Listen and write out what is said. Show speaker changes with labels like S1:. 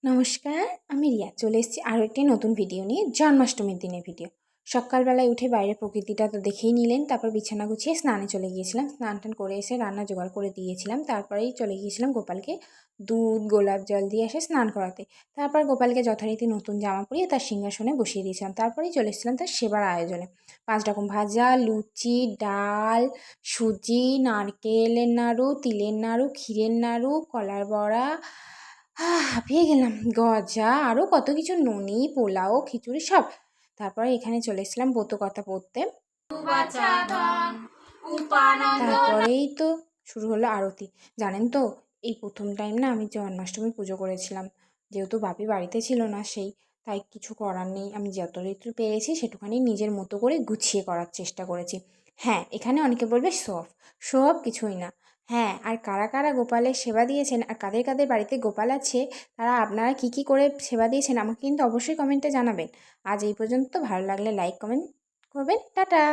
S1: নমস্কার, আমি রিয়া চলে এসেছি আরও একটি নতুন ভিডিও নিয়ে। জন্মাষ্টমীর দিনের ভিডিও। সকালবেলায় উঠে বাইরে প্রকৃতিটা তো দেখেই নিলেন। তারপর বিছানা গুছিয়ে স্নানে চলে গিয়েছিলাম। স্নান টান করে এসে রান্না জোগাড় করে দিয়েছিলাম। তারপরেই চলে গিয়েছিলাম গোপালকে দুধ গোলাপ জল দিয়ে এসে স্নান করাতে। তারপর গোপালকে যথারীতি নতুন জামা পরিয়ে তার সিংহাসনে বসিয়ে দিয়েছিলাম। তারপরেই চলে এসেছিলাম তার সেবার আয়োজনে। 5 রকম ভাজা, লুচি, ডাল, সুজি, নারকেলের নাড়ু, তিলের নাড়ু, ক্ষীরের নাড়ু, কলার বড়া, হাঁপিয়ে গেলাম, গজা, আরও কত কিছু, ননি, পোলাও, খিচুড়ি সব। তারপরে এখানে চলে এসেছিলাম ব্রতকথা পড়তে। তারপরেই তো শুরু হলো আরতি। জানেন তো, এই প্রথম টাইম না আমি জন্মাষ্টমী পুজো করেছিলাম। যেহেতু বাপি বাড়িতে ছিল না, তাই কিছু করার নেই, আমি যতটুকু পেরেছি সেটুখানি নিজের মতো করে গুছিয়ে করার চেষ্টা করেছি। হ্যাঁ, এখানে অনেকে বলবে শো অফ কিছুই না। হ্যাঁ, আর কারা কারা গোপালের সেবা দিয়েছেন আর কাদের কাদের বাড়িতে গোপাল আছে, তারা আপনারা কি কি করে সেবা দিয়েছেন আমাকে কিন্তু অবশ্যই কমেন্টে জানাবেন। আজ এই পর্যন্ত। ভালো লাগলে লাইক কমেন্ট করবেন। টাটা।